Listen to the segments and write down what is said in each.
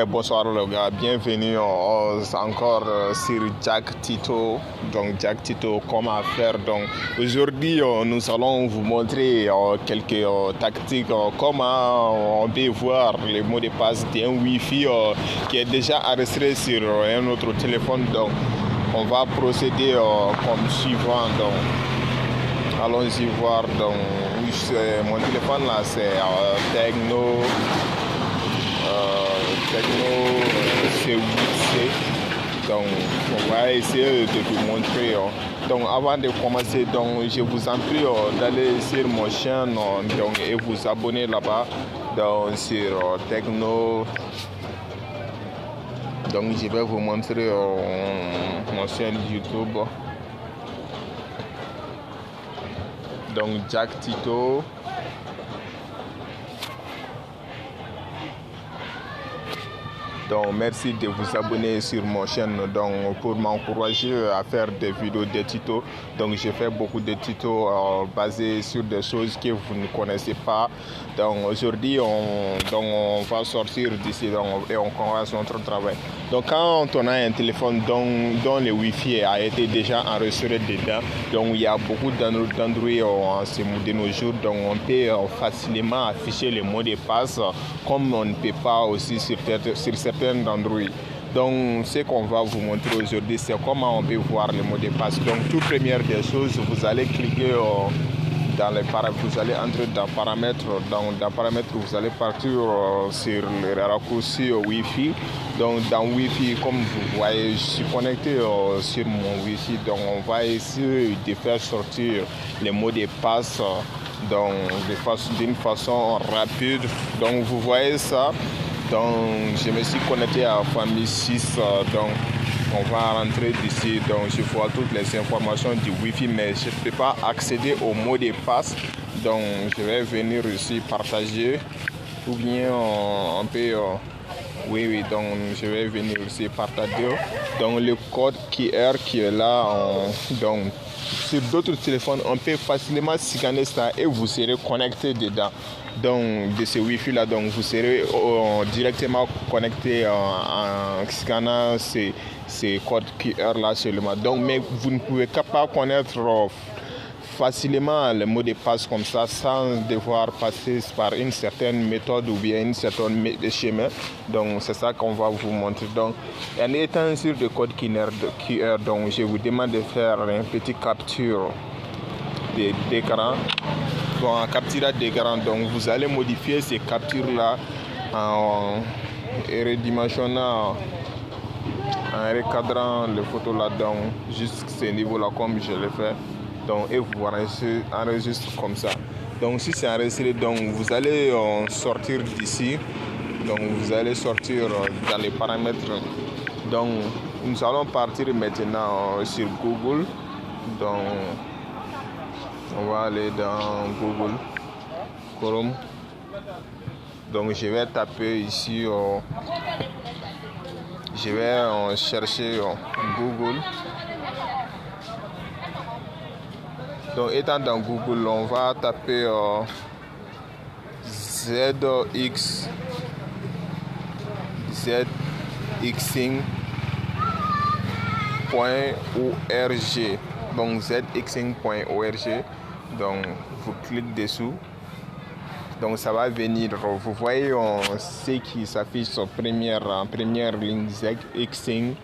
Bonsoir les gars, bienvenue encore sur Jack Tito. Donc Jack Tito, comment faire. Donc aujourd'hui nous allons vous montrer quelques tactiques, comment on peut voir les mots de passe d'un Wi-Fi qui est déjà enregistré sur un autre téléphone. Donc on va procéder comme suivant. Donc allons-y voir. Donc mon téléphone là c'est Tecno C8C. Donc on va essayer de vous montrer. Donc avant de commencer, donc je vous en prie d'aller sur mon chaîne donc, et vous abonner là-bas donc, sur Tecno. Donc je vais vous montrer mon chaîne YouTube. Donc Jack Tito. Donc merci de vous abonner sur mon chaîne donc, pour m'encourager à faire des vidéos de tutos. Donc je fais beaucoup de tutos basés sur des choses que vous ne connaissez pas. Donc aujourd'hui on va sortir d'ici et on commence notre travail. Donc quand on a un téléphone dont le Wi-Fi a été déjà enregistré dedans, donc il y a beaucoup d'Android de nos jours, donc on peut facilement afficher les mots de passe comme on ne peut pas aussi sur certains d'Android. Donc ce qu'on va vous montrer aujourd'hui, c'est comment on peut voir les mots de passe. Donc toute première des choses, vous allez cliquer dans les paramètres, vous allez entrer dans paramètres. Dans paramètres, vous allez partir sur le raccourci Wi-Fi. Donc dans Wi-Fi, comme vous voyez, je suis connecté sur mon Wi-Fi. Donc on va essayer de faire sortir les mots de passe donc d'une façon rapide. Donc vous voyez ça. Donc je me suis connecté à famille 6. Donc on va rentrer d'ici. Donc je vois toutes les informations du Wi-Fi, mais je ne peux pas accéder au mot de passe. Donc je vais venir ici partager ou bien on peut oui, donc je vais venir ici partager. Donc le code QR qui est là, donc sur d'autres téléphones, on peut facilement scanner ça et vous serez connecté dedans. Donc de ce Wi-Fi là, donc vous serez directement connecté en scannant ces codes QR là seulement. Donc mais vous ne pouvez pas connaître facilement le mot de passe comme ça sans devoir passer par une certaine méthode ou bien une certaine chemin. Donc c'est ça qu'on va vous montrer. Donc en étant sur le code QR, donc je vous demande de faire une petite capture d'écran. Bon, en capture d'écran, donc vous allez modifier ces captures là en redimensionnant, en recadrant les photos là, donc jusqu'à ce niveau là comme je l'ai fait. Donc, et vous enregistrez comme ça. Donc si c'est enregistré, donc vous allez sortir d'ici. Donc vous allez sortir dans les paramètres. Donc nous allons partir maintenant sur Google. Donc on va aller dans Google Chrome. Donc je vais taper ici. Je vais chercher Google. Donc étant dans Google, on va taper zxing.org. Donc zxing.org. Donc vous cliquez dessous. Donc ça va venir. Vous voyez ce qui s'affiche en première ligne, zxing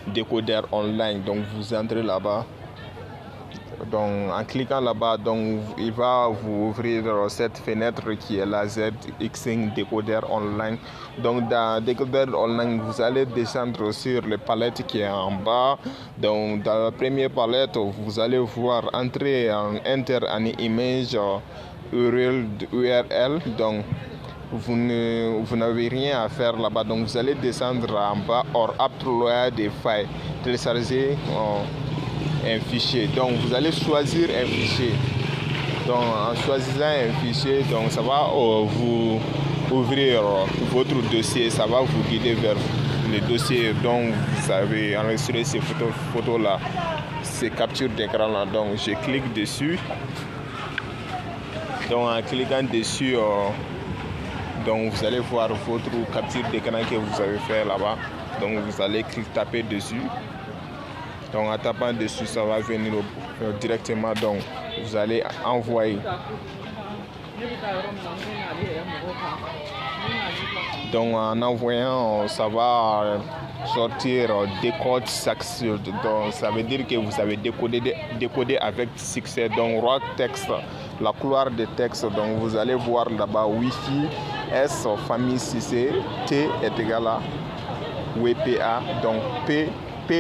décodeur online. Donc vous entrez là-bas. Donc en cliquant là-bas, donc il va vous ouvrir cette fenêtre qui est la zxing décodeur online. Donc dans décodeur online, vous allez descendre sur les palettes qui est en bas. Donc dans la première palette, vous allez voir entrer en enter an image URL. Donc vous n'avez rien à faire là-bas. Donc vous allez descendre en bas or upload des files, télécharger un fichier. Donc vous allez choisir un fichier. Donc en choisissant un fichier, donc ça va vous ouvrir votre dossier, ça va vous guider vers le dossier dont vous avez enregistré ces photos là, ces captures d'écran là. Donc je clique dessus. Donc en cliquant dessus, Donc vous allez voir votre capture d'écran que vous avez fait là-bas. Donc vous allez taper dessus. Donc en tapant dessus, ça va venir directement. Donc vous allez envoyer. Donc en envoyant, ça va sortir des codes. Donc ça veut dire que vous avez décodé avec succès. Donc roi texte, la couleur de texte. Donc vous allez voir là-bas Wi-Fi S famille 6C, T est égal à WPA. Donc P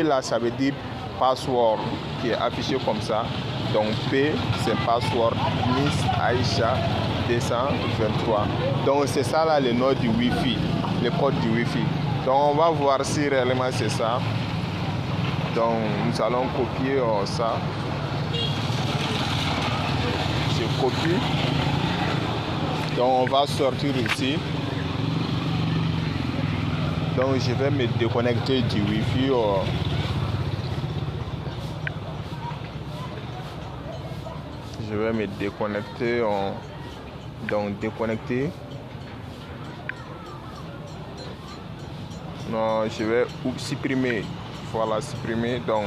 là ça veut dire password qui est affiché comme ça. Donc P c'est password Miss Aïcha 223. Donc c'est ça là le nom du Wi-Fi, le code du Wi-Fi. Donc on va voir si réellement c'est ça. Donc nous allons copier ça. Je copie. Donc on va sortir ici. Donc je vais me déconnecter du Wi-Fi. Je vais me déconnecter. Donc déconnecter. Non, je vais supprimer. Voilà, supprimer. Donc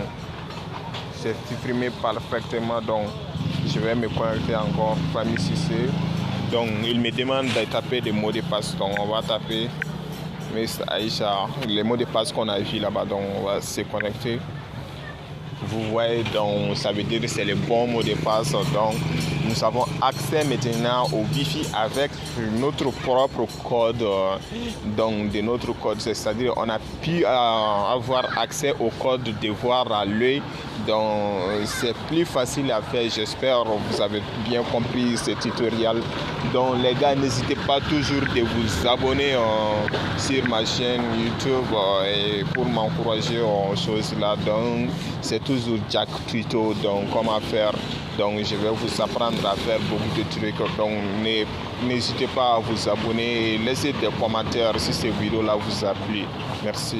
c'est supprimé parfaitement. Donc je vais me connecter encore famille 6C. Donc il me demande de taper des mots de passe. Donc on va taper Miss Aïcha, les mots de passe qu'on a vu là-bas. Donc on va se connecter. Vous voyez, donc ça veut dire que c'est le bon mot de passe. Donc nous avons accès maintenant au Wi-Fi avec notre propre code. Donc de notre code, c'est-à-dire on a pu avoir accès au code de voir à l'œil. Donc c'est plus facile à faire. J'espère que vous avez bien compris ce tutoriel. Donc les gars, n'hésitez pas toujours de vous abonner sur ma chaîne YouTube et pour m'encourager aux choses là. Donc c'est toujours Jack Tuto. Donc comment faire. Donc je vais vous apprendre à faire beaucoup de trucs. Donc n'hésitez pas à vous abonner et laisser des commentaires si cette vidéo là vous a plu. Merci.